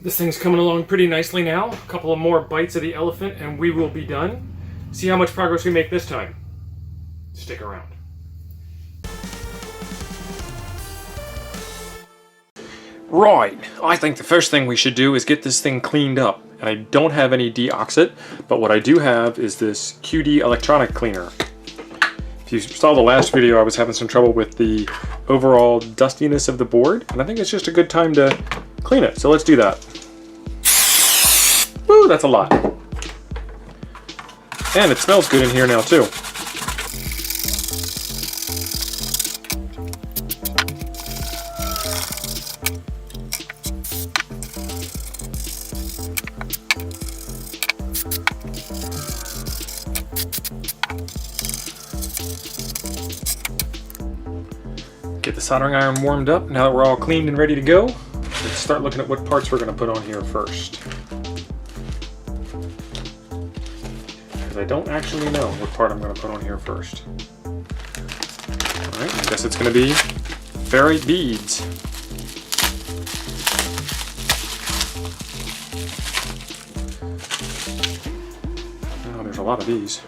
This thing's coming along pretty nicely now. A couple of more bites of the elephant and we will be done. See how much progress we make this time. Stick around. Right, I think the first thing we should do is get this thing cleaned up. And I don't have any deoxit, but what I do have is this QD electronic cleaner. If you saw the last video, I was having some trouble with the overall dustiness of the board, and I think it's just a good time to clean it. So let's do that. Woo, that's a lot. And it smells good in here now too. Get the soldering iron warmed up. Now that we're all cleaned and ready to go, let's start looking at what parts we're going to put on here first. Because I don't actually know what part I'm going to put on here first. Alright, I guess it's going to be ferrite beads. Oh, there's a lot of these.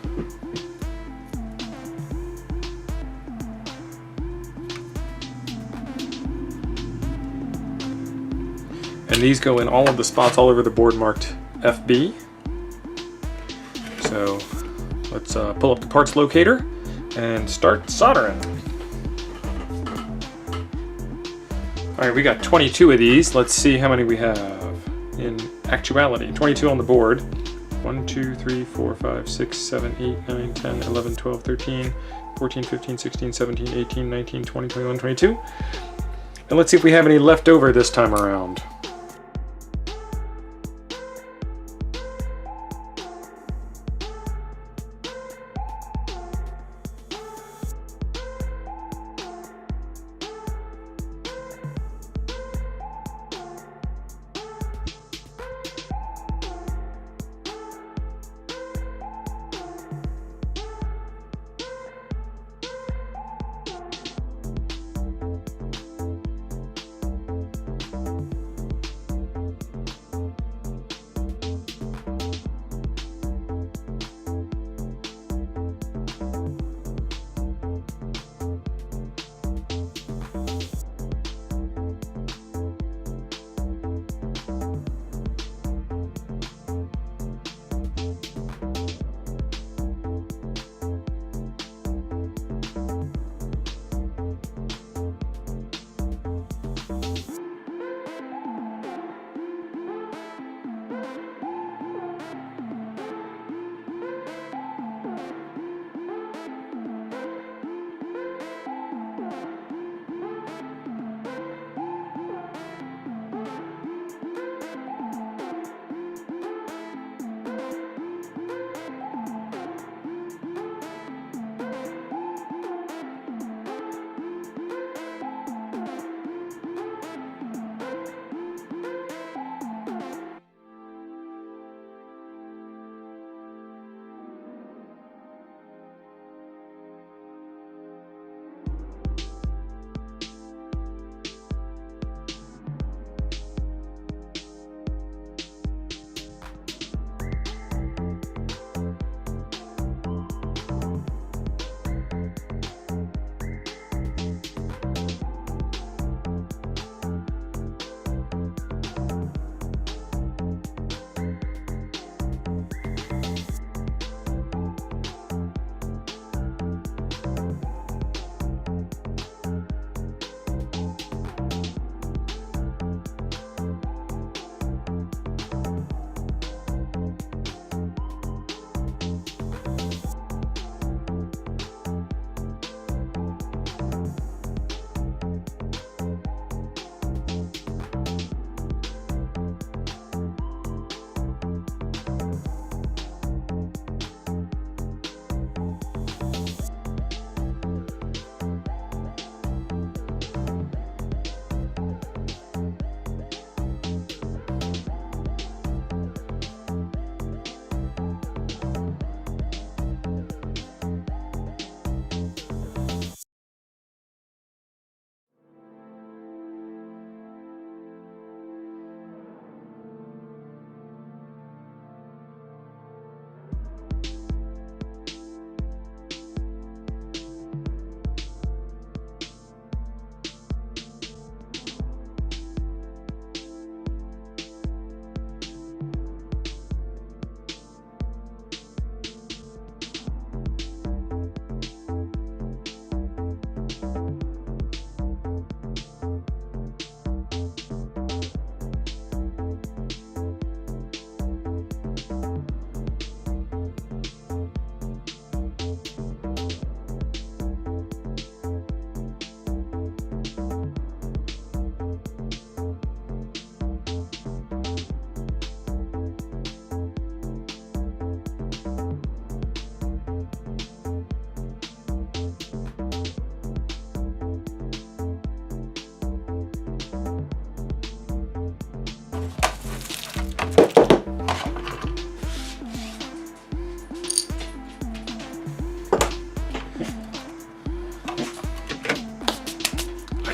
And these go in all of the spots all over the board marked FB. So let's pull up the parts locator and start soldering. Alright, we got 22 of these. Let's see how many we have in actuality. 22 on the board. 1, 2, 3, 4, 5, 6, 7, 8, 9, 10, 11, 12, 13, 14, 15, 16, 17, 18, 19, 20, 21, 22. And let's see if we have any left over this time around.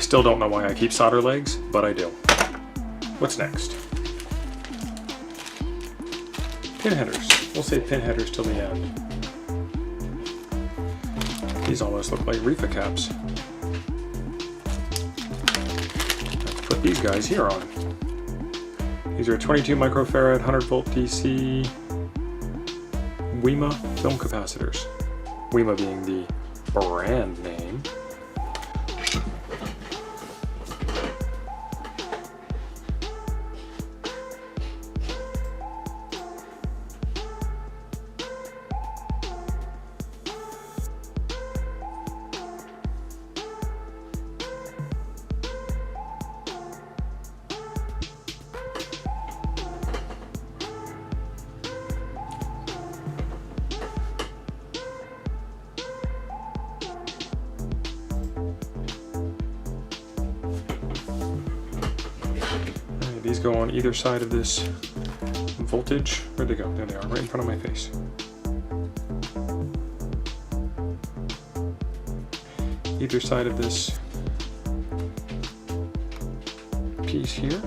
still don't know why I keep solder legs, but I do. What's next? Pin headers. We'll save pin headers till the end. These almost look like Rifa caps. Let's put these guys here on. These are 22 microfarad, 100 volt DC WEMA film capacitors. WEMA being the brand name. These go on either side of this voltage. Where'd they go? There they are, right in front of my face. Either side of this piece here.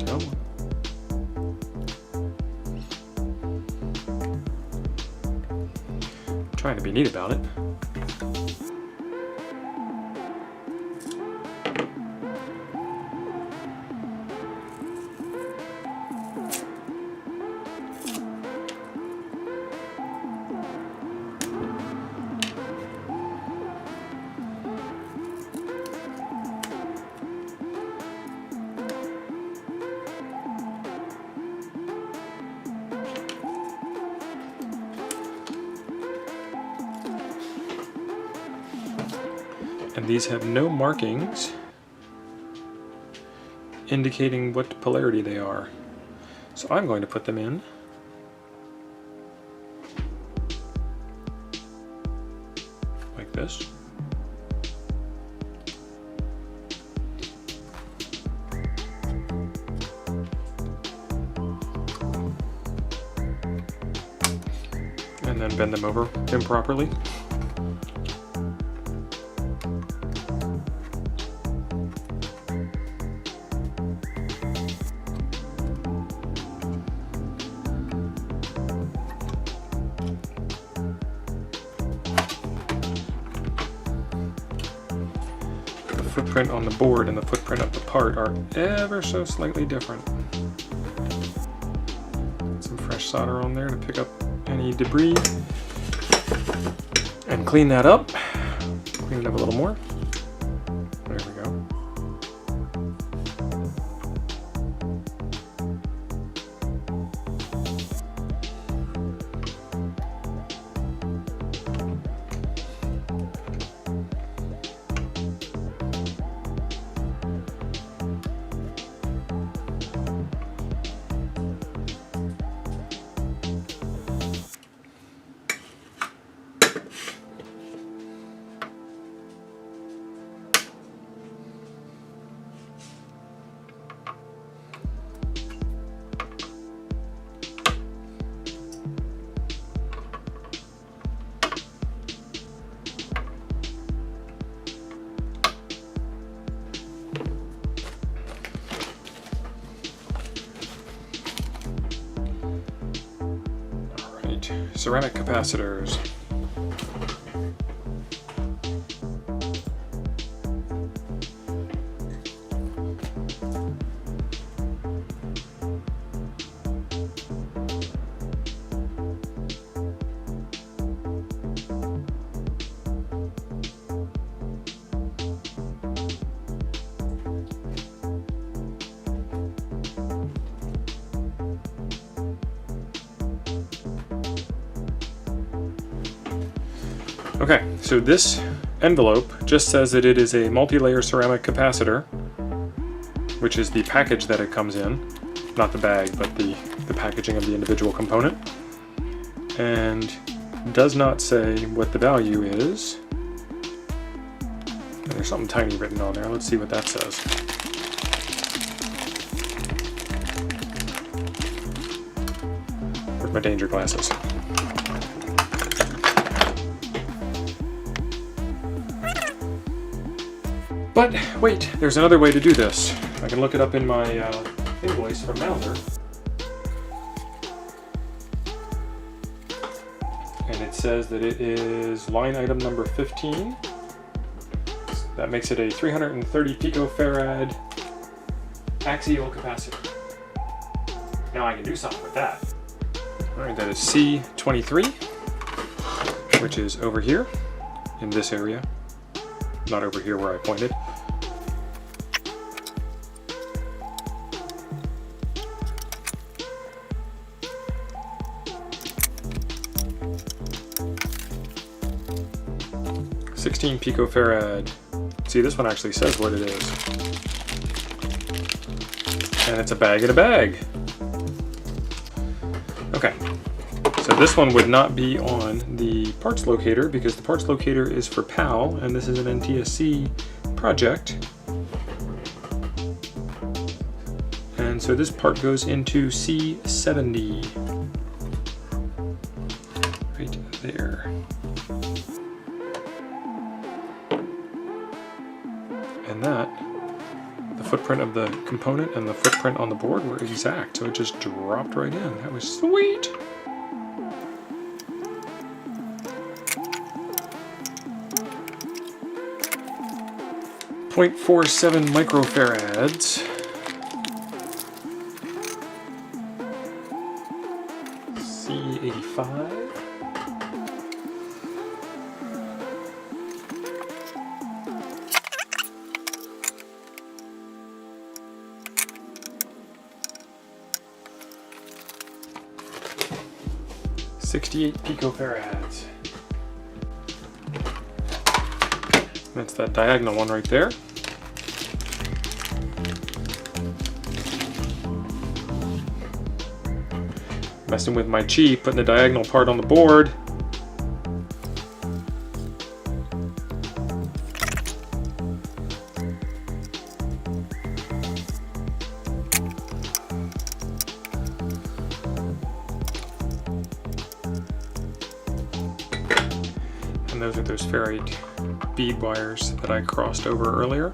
Come on. Trying to be neat about it. And these have no markings indicating what polarity they are. So I'm going to put them in like this. And then bend them over improperly. Footprint on the board and the footprint of the part are ever so slightly different. Some fresh solder on there to pick up any debris and clean that up. Clean it up a little more. There we go. Ceramic capacitors. Okay, so this envelope just says that it is a multi-layer ceramic capacitor, which is the package that it comes in, not the bag, but the packaging of the individual component, and does not say what the value is. And there's something tiny written on there. Let's see what that says. Where's my danger glasses? But wait, there's another way to do this. I can look it up in my invoice from Mouser. And it says that it is line item number 15. That makes it a 330 picofarad axial capacitor. Now I can do something with that. Alright, that is C23, which is over here in this area. Not over here where I pointed. (16 picofarad). See, this one actually says what it is. And it's a bag in a bag. Okay, so this one would not be on the parts locator because the parts locator is for PAL and this is an NTSC project. And so this part goes into C70. Right there. And that, the footprint of the component and the footprint on the board were exact, so it just dropped right in. That was sweet! .47 microfarads. C85. .68 picofarads. That's that diagonal one right there. Messing with my chi, putting the diagonal part on the board. And those are those ferrite bead wires that I crossed over earlier.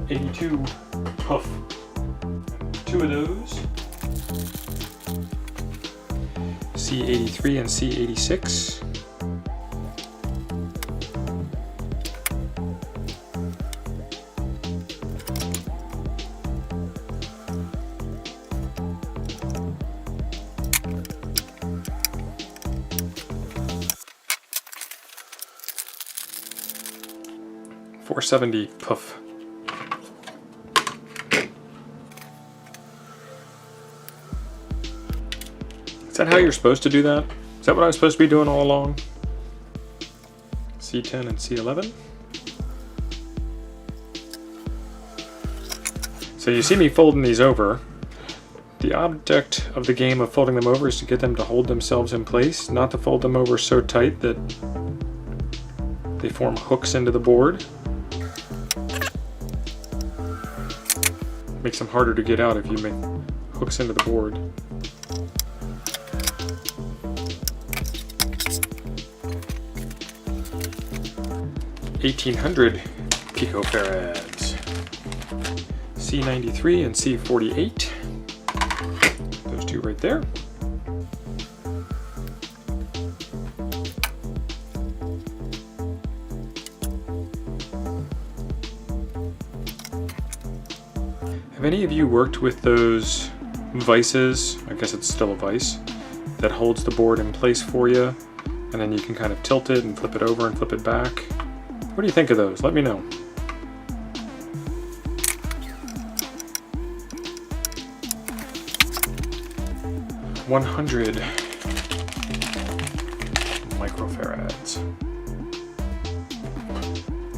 .82 puff. 2 of those. C83 and C86. .470 puff. Is that how you're supposed to do that? Is that what I was supposed to be doing all along? C10 and C11. So you see me folding these over. The object of the game of folding them over is to get them to hold themselves in place, not to fold them over so tight that they form hooks into the board. Makes them harder to get out if you make hooks into the board. (1800 picofarads). C93 and C48. Those two right there. Have any of you worked with those vices? I guess it's still a vice that holds the board in place for you, and then you can kind of tilt it and flip it over and flip it back. What do you think of those? Let me know. .100 microfarads.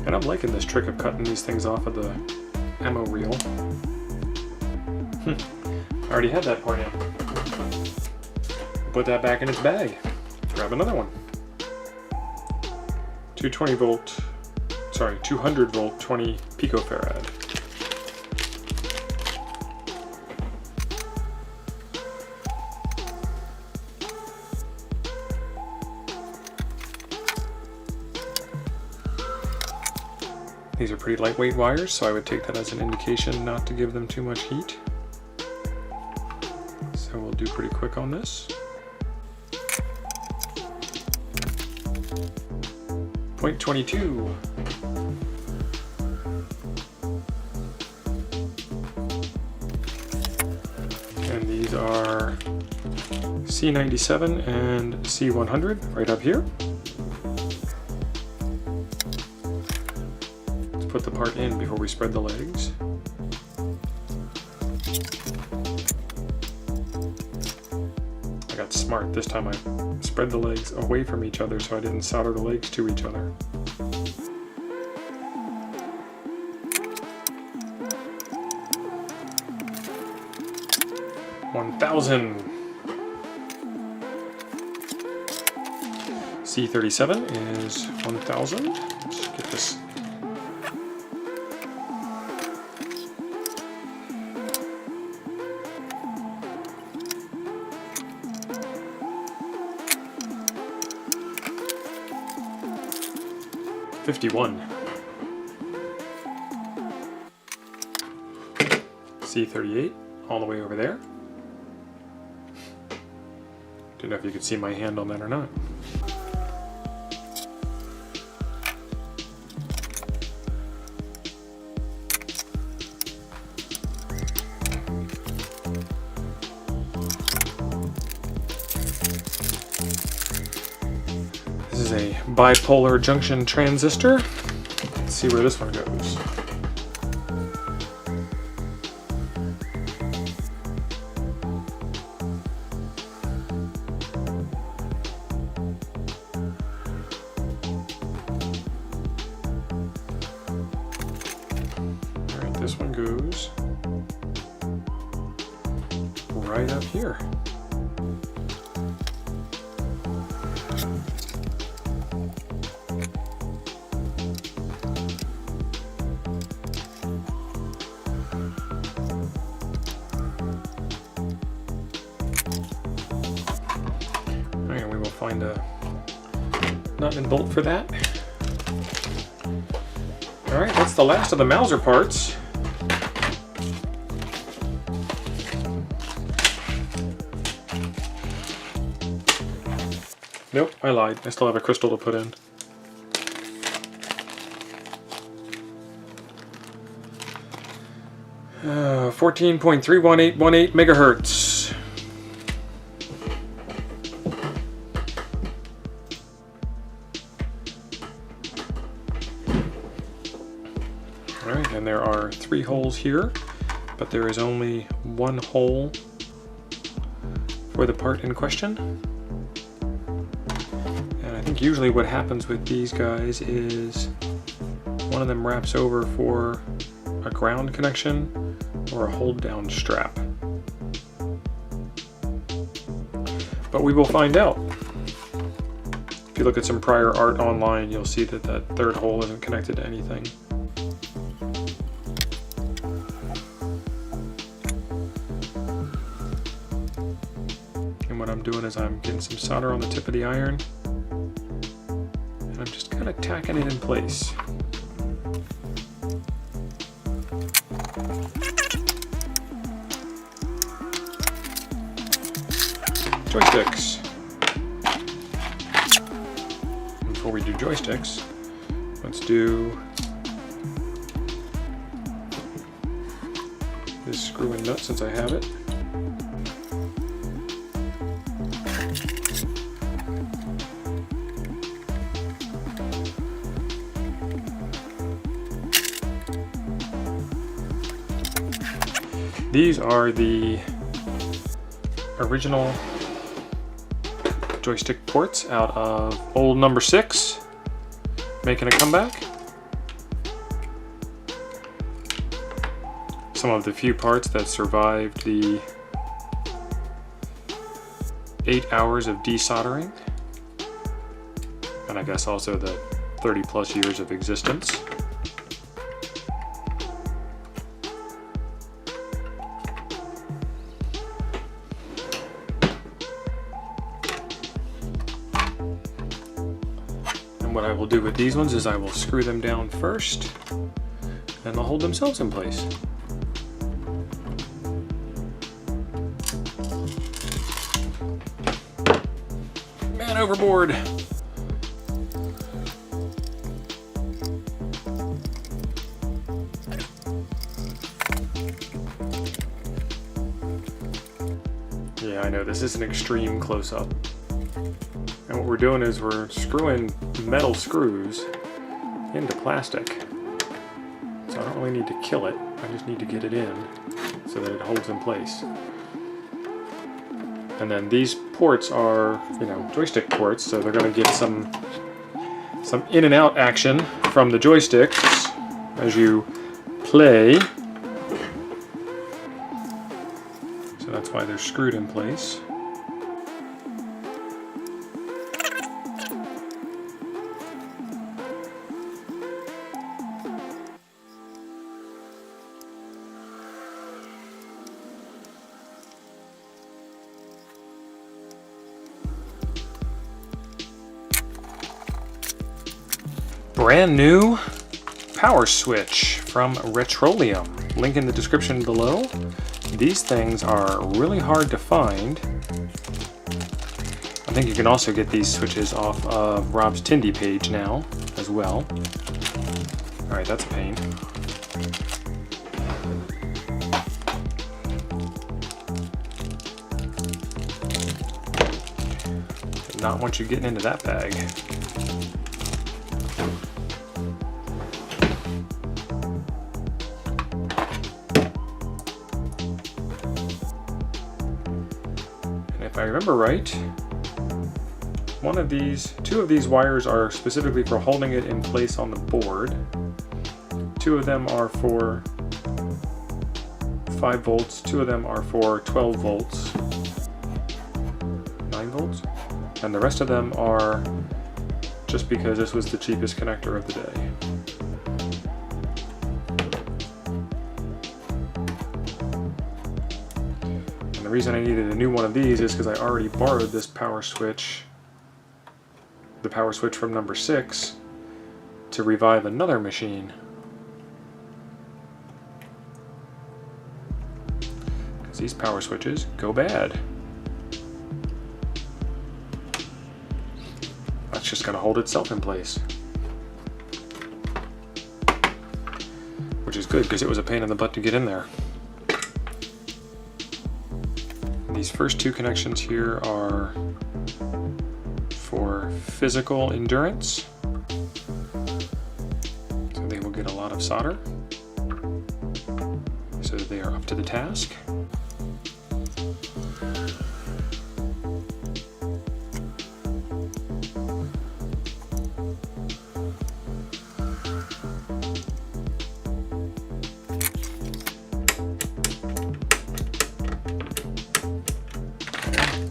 And I'm liking this trick of cutting these things off of the ammo reel. I already had that part in. Put that back in its bag. Grab another one. 200 volt 20 picofarad. These are pretty lightweight wires, so I would take that as an indication not to give them too much heat. So we'll do pretty quick on this. Point 22. And these are C97 and C100 right up here. Let's put the part in before we spread the legs. I got smart. This time I spread the legs away from each other so I didn't solder the legs to each other. $1,000. C37 is 1,000. Let's get this. $51. C38 all the way over there. Don't know if you could see my hand on that or not. This is a bipolar junction transistor. Let's see where this one goes. Alright, this one goes right up here. Alright, we will find a nut and bolt for that. Alright, that's the last of the Mouser parts. Nope, I lied. I still have a crystal to put in. Uh, 14.31818 megahertz. Alright, and there are 3 holes here, but there is only 1 hole for the part in question. And I think usually what happens with these guys is one of them wraps over for a ground connection or a hold down strap. But we will find out. If you look at some prior art online, you'll see that that 3rd hole isn't connected to anything. And what I'm doing is I'm getting some solder on the tip of the iron, and I'm just kind of tacking it in place. Joysticks. Before we do joysticks, let's do this screw and nut since I have it. These are the original joystick ports out of old number 6, making a comeback. Some of the few parts that survived the 8 hours of desoldering, and I guess also the 30 plus years of existence. What I will do with these ones is I will screw them down first. and they'll hold themselves in place. Man overboard! Yeah, I know, this is an extreme close-up. And what we're doing is we're screwing metal screws into plastic. So I don't really need to kill it, I just need to get it in so that it holds in place. And then these ports are, you know, joystick ports, so they're going to get some in and out action from the joysticks as you play. So that's why they're screwed in place. Brand new power switch from Retroleum. Link in the description below. These things are really hard to find. I think you can also get these switches off of Rob's Tindy page now as well. Alright, that's a pain. Did not want you getting into that bag. If I remember right, two of these wires are specifically for holding it in place on the board. 2 of them are for 5 volts, 2 of them are for 12 volts, 9 volts, and the rest of them are just because this was the cheapest connector of the day. The reason I needed a new one of these is because I already borrowed this power switch, the power switch from number 6, to revive another machine. Because these power switches go bad. That's just going to hold itself in place. Which is good because it was a pain in the butt to get in there. These first 2 connections here are for physical endurance, so they will get a lot of solder so that they are up to the task.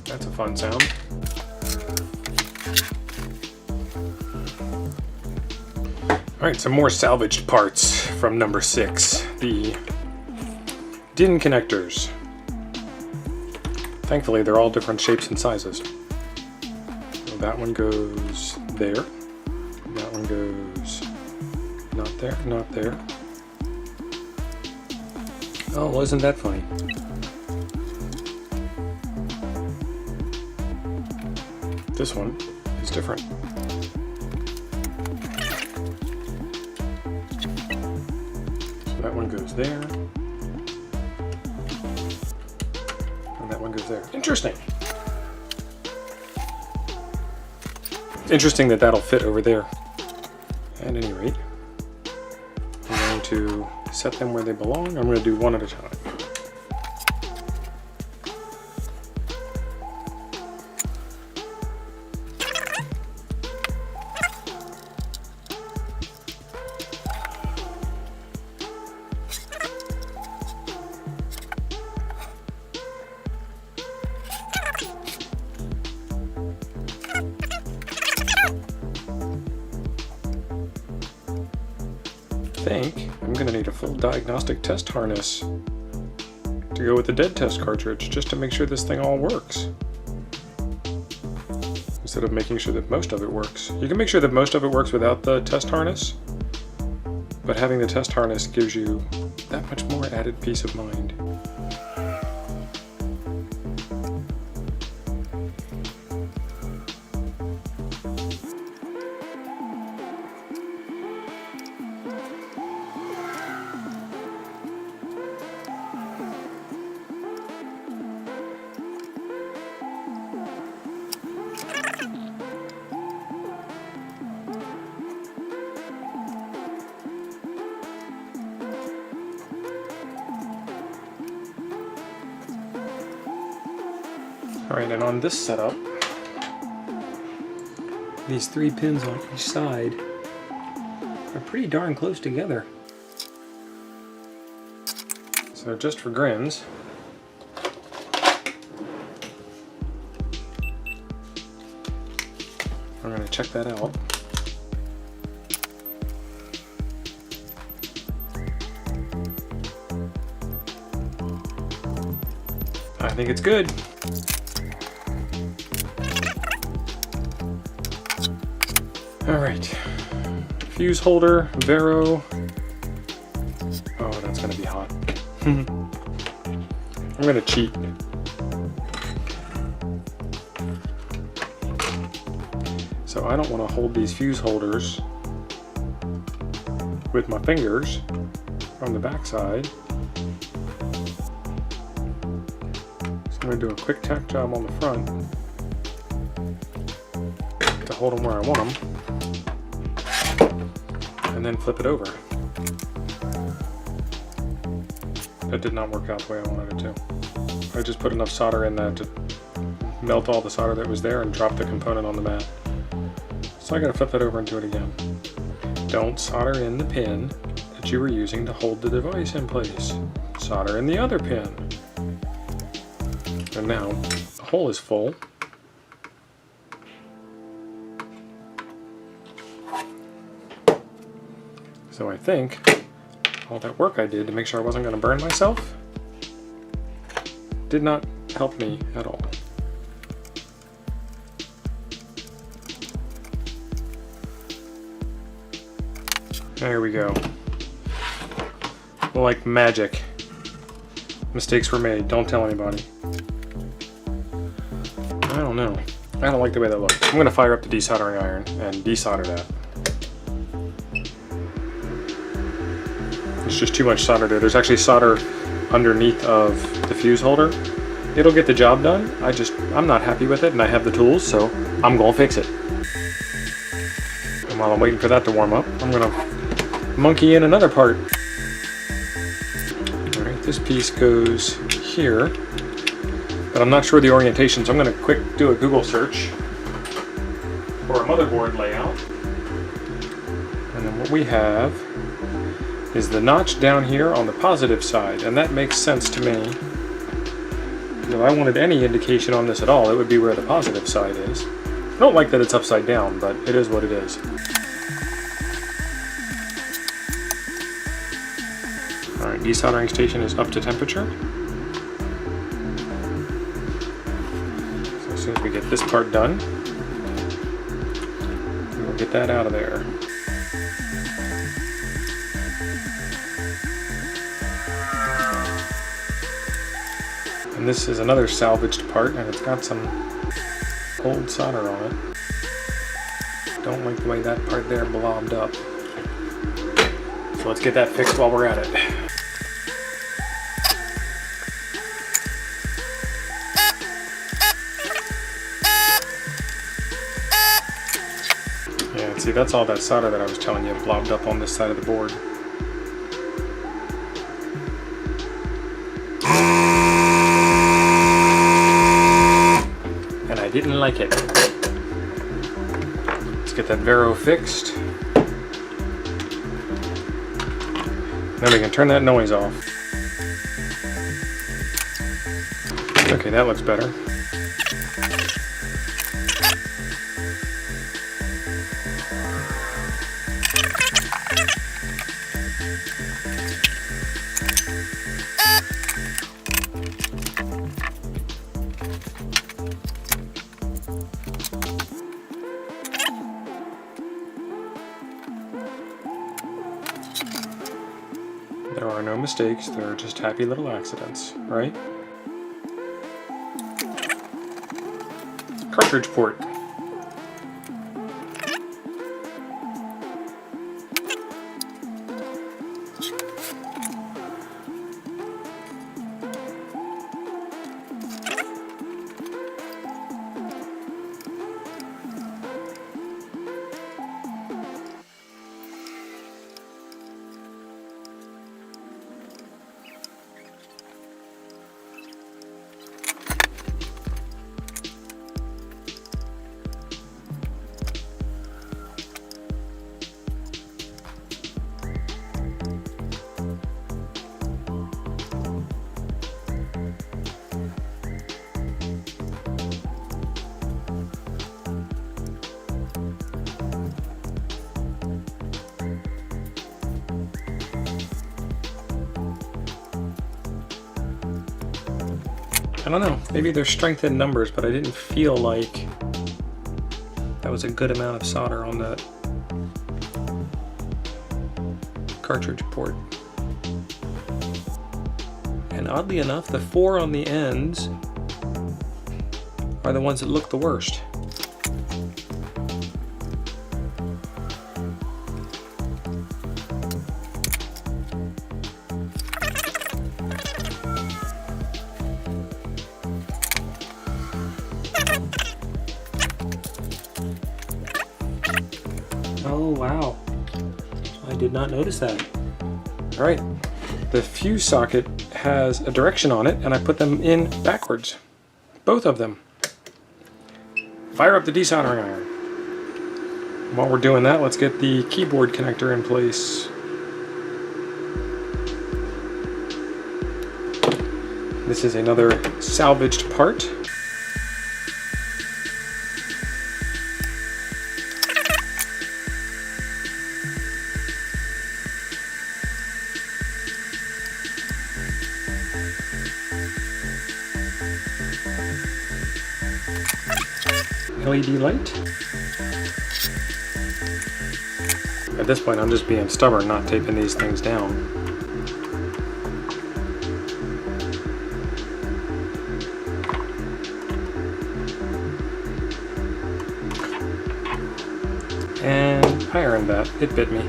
That's a fun sound. Alright, some more salvaged parts from number 6. The DIN connectors. Thankfully, they're all different shapes and sizes. So that one goes there. That one goes not there, not there. Oh, wasn't that funny? This one is different. So that one goes there. And that one goes there. Interesting. It's interesting that that'll fit over there. At any rate, I'm going to set them where they belong. I'm going to do one at a time. I think I'm going to need a full diagnostic test harness to go with the dead test cartridge just to make sure this thing all works. Instead of making sure that most of it works. You can make sure that most of it works without the test harness, but having the test harness gives you that much more added peace of mind. Alright, and on this setup, these 3 pins on each side are pretty darn close together. So just for grins, I'm going to check that out. I think it's good. Alright, fuse holder, Vero. Oh, that's gonna be hot. I'm gonna cheat. So I don't want to hold these fuse holders with my fingers from the back side. So I'm gonna do a quick tack job on the front to hold them where I want them. And then flip it over. That did not work out the way I wanted it to. I just put enough solder in that to melt all the solder that was there and drop the component on the mat. So I gotta flip it over and do it again. Don't solder in the pin that you were using to hold the device in place. Solder in the other pin. And now the hole is full. So I think all that work I did to make sure I wasn't going to burn myself did not help me at all. There we go. Like magic. Mistakes were made. Don't tell anybody. I don't know. I don't like the way that looks. I'm going to fire up the desoldering iron and desolder that. There's just too much solder there. There's actually solder underneath of the fuse holder. It'll get the job done. I'm not happy with it, and I have the tools, so I'm gonna fix it. And while I'm waiting for that to warm up, I'm gonna monkey in another part. Alright, this piece goes here, but I'm not sure the orientation, so I'm gonna do a Google search for a motherboard layout. And then what we have is the notch down here on the positive side, and that makes sense to me. If I wanted any indication on this at all, it would be where the positive side is. I don't like that it's upside down, but it is what it is. Alright, desoldering station is up to temperature. So as soon as we get this part done, we'll get that out of there. And this is another salvaged part, and it's got some old solder on it. Don't like the way that part there blobbed up. So let's get that fixed while we're at it. Yeah, see, that's all that solder that I was telling you blobbed up on this side of the board. And I didn't like it. Let's get that Vero fixed. Then we can turn that noise off. Okay, that looks better. mistakes, they're just happy little accidents, right? Cartridge port. I don't know, maybe there's strength in numbers, but I didn't feel like that was a good amount of solder on that cartridge port. And oddly enough, the 4 on the ends are the ones that look the worst. Oh wow, I did not notice that. All right, the fuse socket has a direction on it and I put them in backwards, both of them. Fire up the desoldering iron. While we're doing that, let's get the keyboard connector in place. This is another salvaged part. LED light. At this point, I'm just being stubborn, not taping these things down. And I earned that. It bit me.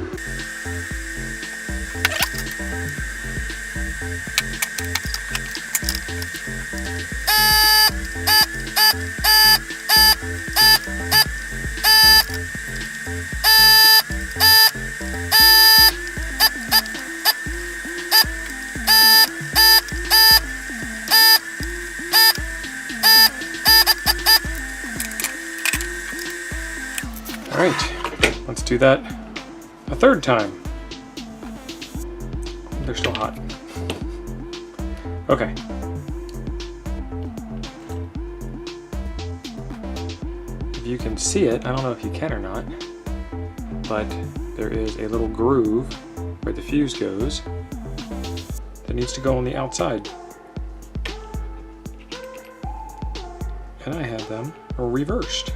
Alright, let's do that a third time. They're still hot. Okay. If you can see it, I don't know if you can or not, but there is a little groove where the fuse goes that needs to go on the outside. And I have them reversed.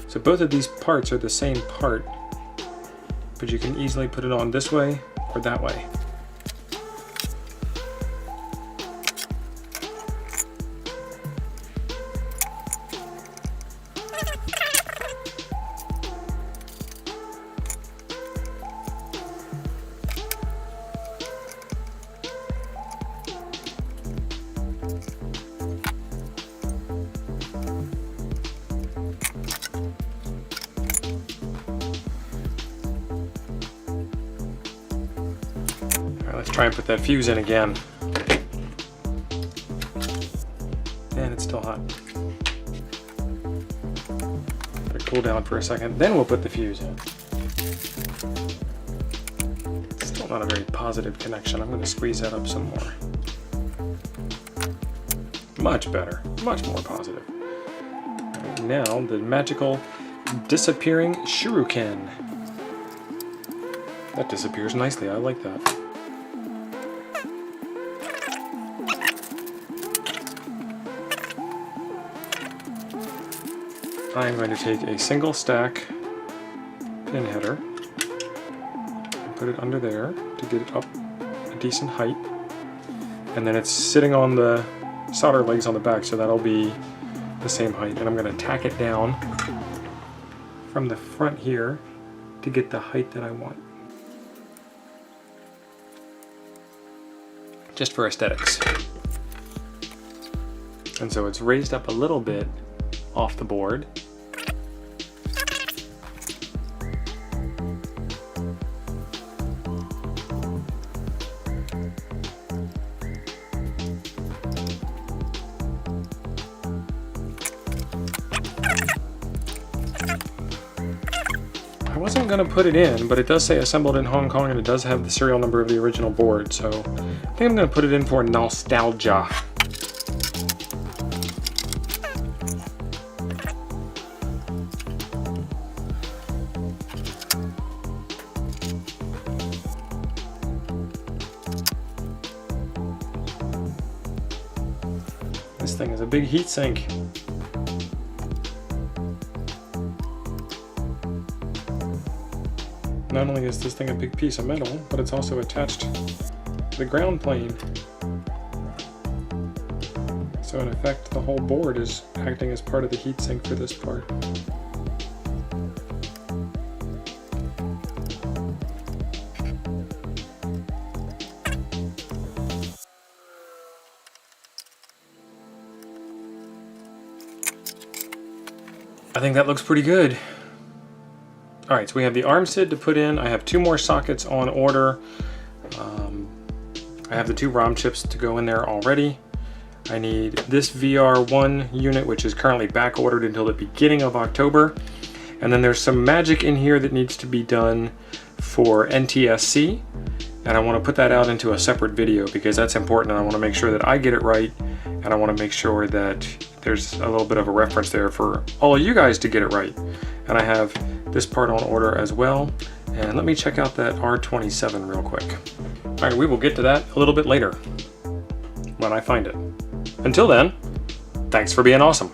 So both of these parts are the same part, but you can easily put it on this way or that way. Let's try and put that fuse in again. And it's still hot. Let it cool down for a second, then we'll put the fuse in. Still not a very positive connection. I'm going to squeeze that up some more. Much better, much more positive. Right, now the magical disappearing shuriken. That disappears nicely, I like that. I'm going to take a single stack pin header and put it under there to get it up a decent height. And then it's sitting on the solder legs on the back, so that'll be the same height. And I'm going to tack it down from the front here to get the height that I want. Just for aesthetics. And so it's raised up a little bit off the board. I wasn't going to put it in, but it does say assembled in Hong Kong and it does have the serial number of the original board, so I think I'm going to put it in for nostalgia. This thing is a big heat sink. Not only is this thing a big piece of metal, but it's also attached to the ground plane. So in effect, the whole board is acting as part of the heatsink for this part. I think that looks pretty good. All right, so we have the arm SID to put in. I have 2 more sockets on order. I have the 2 ROM chips to go in there already. I need this VR1 unit, which is currently back ordered until the beginning of October. And then there's some magic in here that needs to be done for NTSC. And I want to put that out into a separate video because that's important, and I want to make sure that I get it right. And I want to make sure that there's a little bit of a reference there for all of you guys to get it right. And I have this part on order as well. And let me check out that R27 real quick. All right, we will get to that a little bit later when I find it. Until then, thanks for being awesome.